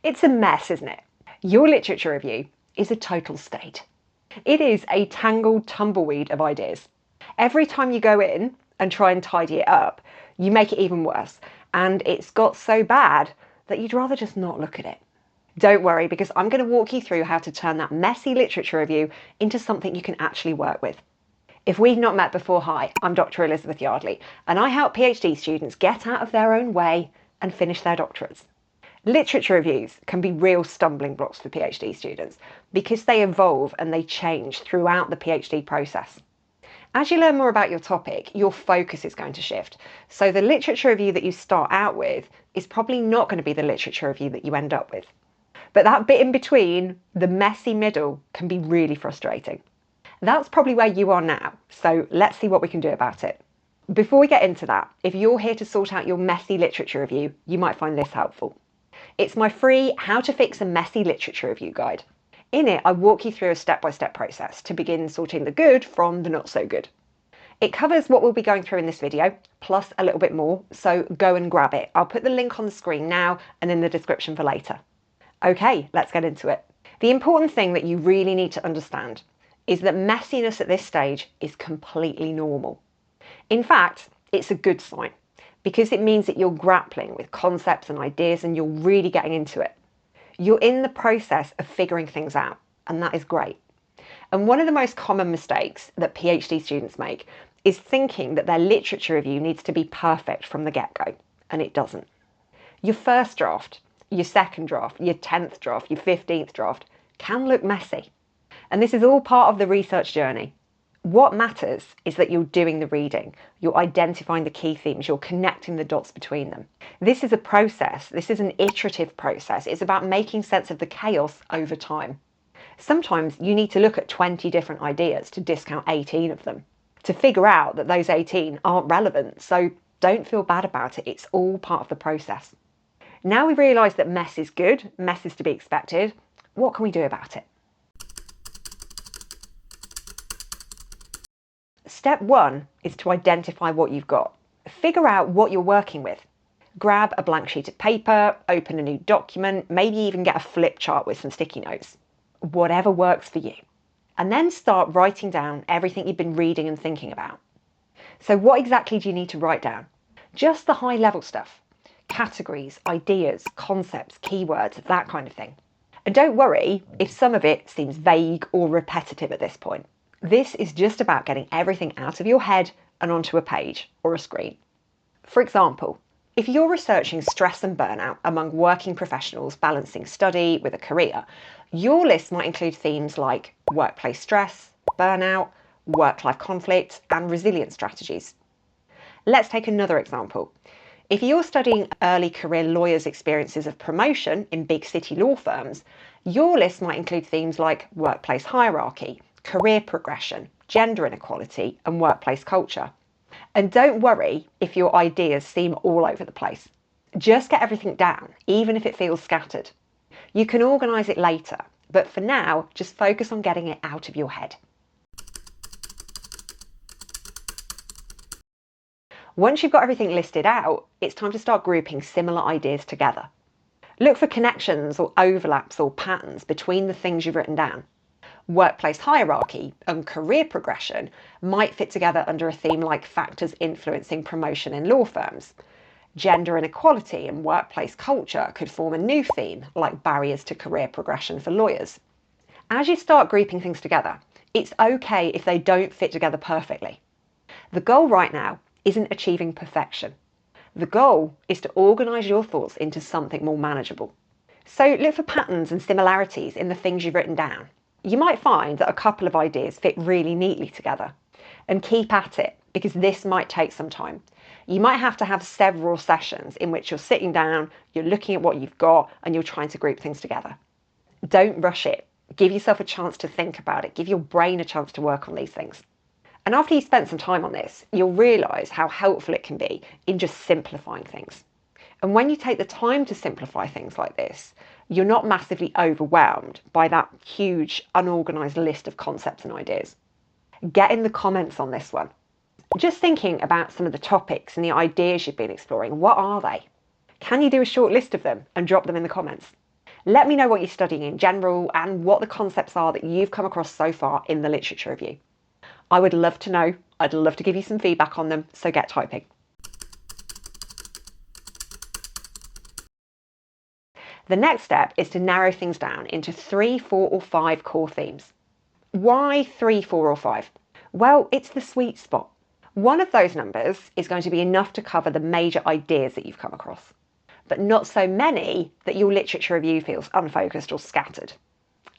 It's a mess, isn't it? Your literature review is a total state. It is a tangled tumbleweed of ideas. Every time you go in and try and tidy it up, you make it even worse. And it's got so bad that you'd rather just not look at it. Don't worry, because I'm going to walk you through how to turn that messy literature review into something you can actually work with. If we've not met before, hi, I'm Dr. Elizabeth Yardley, and I help PhD students get out of their own way and finish their doctorates. Literature reviews can be real stumbling blocks for PhD students because they evolve and they change throughout the PhD process. As you learn more about your topic, your focus is going to shift. So the literature review that you start out with is probably not going to be the literature review that you end up with. But that bit in between, the messy middle, can be really frustrating. That's probably where you are now, so let's see what we can do about it. Before we get into that, if you're here to sort out your messy literature review, you might find this helpful. It's my free How to Fix a Messy Literature Review guide. In it, I walk you through a step-by-step process to begin sorting the good from the not so good. It covers what we'll be going through in this video, plus a little bit more, so go and grab it. I'll put the link on the screen now and in the description for later. Okay, let's get into it. The important thing that you really need to understand is that messiness at this stage is completely normal. In fact, it's a good sign, because it means that you're grappling with concepts and ideas and you're really getting into it. You're in the process of figuring things out, and that is great. And one of the most common mistakes that PhD students make is thinking that their literature review needs to be perfect from the get-go, and it doesn't. Your first draft, your second draft, your 10th draft, your 15th draft can look messy. And this is all part of the research journey. What matters is that you're doing the reading, you're identifying the key themes, you're connecting the dots between them. This is a process, this is an iterative process. It's about making sense of the chaos over time. Sometimes you need to look at 20 different ideas to discount 18 of them, to figure out that those 18 aren't relevant, so don't feel bad about it, it's all part of the process. Now we realise that mess is good, mess is to be expected, what can we do about it? Step one is to identify what you've got. Figure out what you're working with. Grab a blank sheet of paper, open a new document, maybe even get a flip chart with some sticky notes. Whatever works for you. And then start writing down everything you've been reading and thinking about. So what exactly do you need to write down? Just the high level stuff. Categories, ideas, concepts, keywords, that kind of thing. And don't worry if some of it seems vague or repetitive at this point. This is just about getting everything out of your head and onto a page or a screen. For example, if you're researching stress and burnout among working professionals balancing study with a career, your list might include themes like workplace stress, burnout, work-life conflict, and resilience strategies. Let's take another example. If you're studying early career lawyers' experiences of promotion in big city law firms, your list might include themes like workplace hierarchy, career progression, gender inequality, and workplace culture. And don't worry if your ideas seem all over the place. Just get everything down, even if it feels scattered. You can organise it later, but for now, just focus on getting it out of your head. Once you've got everything listed out, it's time to start grouping similar ideas together. Look for connections or overlaps or patterns between the things you've written down. Workplace hierarchy and career progression might fit together under a theme like factors influencing promotion in law firms. Gender inequality and workplace culture could form a new theme like barriers to career progression for lawyers. As you start grouping things together, it's okay if they don't fit together perfectly. The goal right now isn't achieving perfection. The goal is to organise your thoughts into something more manageable. So look for patterns and similarities in the things you've written down. You might find that a couple of ideas fit really neatly together, and keep at it because this might take some time. You might have to have several sessions in which you're sitting down, you're looking at what you've got, and you're trying to group things together. Don't rush it. Give yourself a chance to think about it. Give your brain a chance to work on these things. And after you've spent some time on this, you'll realise how helpful it can be in just simplifying things. And when you take the time to simplify things like this, you're not massively overwhelmed by that huge, unorganised list of concepts and ideas. Get in the comments on this one. Just thinking about some of the topics and the ideas you've been exploring, what are they? Can you do a short list of them and drop them in the comments? Let me know what you're studying in general and what the concepts are that you've come across so far in the literature review. I would love to know. I'd love to give you some feedback on them, so get typing. The next step is to narrow things down into 3, 4, or 5 core themes. Why 3, 4, or 5? Well, it's the sweet spot. One of those numbers is going to be enough to cover the major ideas that you've come across, but not so many that your literature review feels unfocused or scattered.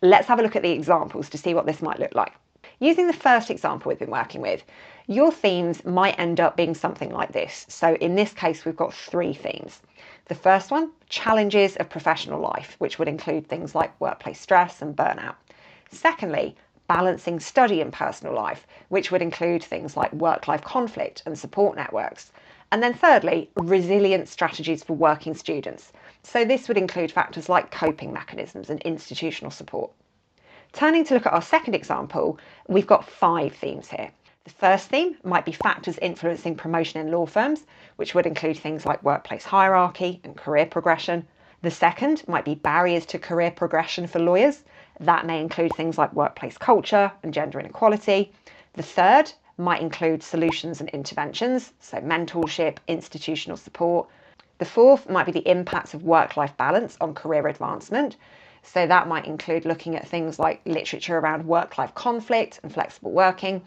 Let's have a look at the examples to see what this might look like. Using the first example we've been working with, your themes might end up being something like this. So in this case, we've got 3 themes. The first one, challenges of professional life, which would include things like workplace stress and burnout. Secondly, balancing study and personal life, which would include things like work-life conflict and support networks. And then thirdly, resilient strategies for working students. So this would include factors like coping mechanisms and institutional support. Turning to look at our second example, we've got 5 themes here. The first theme might be factors influencing promotion in law firms, which would include things like workplace hierarchy and career progression. The second might be barriers to career progression for lawyers. That may include things like workplace culture and gender inequality. The third might include solutions and interventions, so mentorship, institutional support. The fourth might be the impacts of work-life balance on career advancement. So that might include looking at things like literature around work-life conflict and flexible working.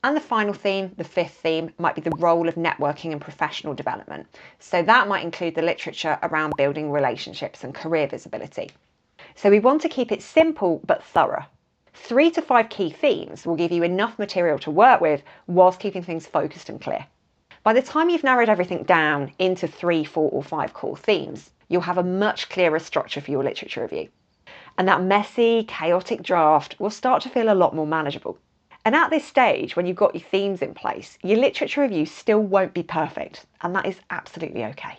And the final theme, the fifth theme, might be the role of networking and professional development. So that might include the literature around building relationships and career visibility. So we want to keep it simple but thorough. 3 to 5 key themes will give you enough material to work with whilst keeping things focused and clear. By the time you've narrowed everything down into 3, 4, or 5 core themes, you'll have a much clearer structure for your literature review. And that messy, chaotic draft will start to feel a lot more manageable. And at this stage, when you've got your themes in place, your literature review still won't be perfect, and that is absolutely okay.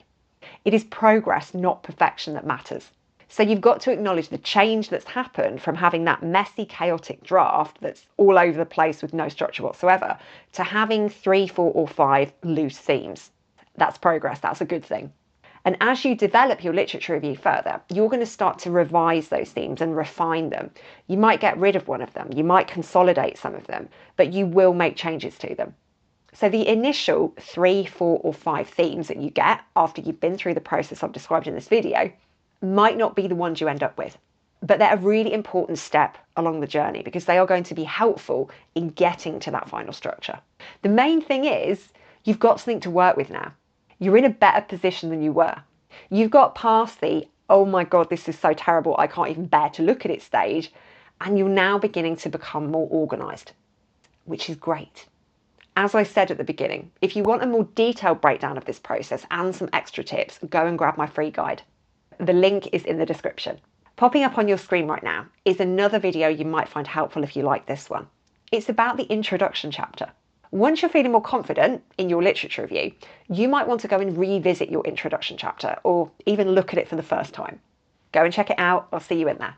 It is progress, not perfection, that matters. So you've got to acknowledge the change that's happened from having that messy, chaotic draft that's all over the place with no structure whatsoever, to having 3, 4, or 5 loose themes. That's progress, that's a good thing. And as you develop your literature review further, you're going to start to revise those themes and refine them. You might get rid of one of them, you might consolidate some of them, but you will make changes to them. So the initial 3, 4, or 5 themes that you get after you've been through the process I've described in this video might not be the ones you end up with. But they're a really important step along the journey because they are going to be helpful in getting to that final structure. The main thing is you've got something to work with now. You're in a better position than you were. You've got past the, oh my God, this is so terrible, I can't even bear to look at it stage, and you're now beginning to become more organised, which is great. As I said at the beginning, if you want a more detailed breakdown of this process and some extra tips, go and grab my free guide. The link is in the description. Popping up on your screen right now is another video you might find helpful if you like this one. It's about the introduction chapter. Once you're feeling more confident in your literature review, you might want to go and revisit your introduction chapter or even look at it for the first time. Go and check it out. I'll see you in there.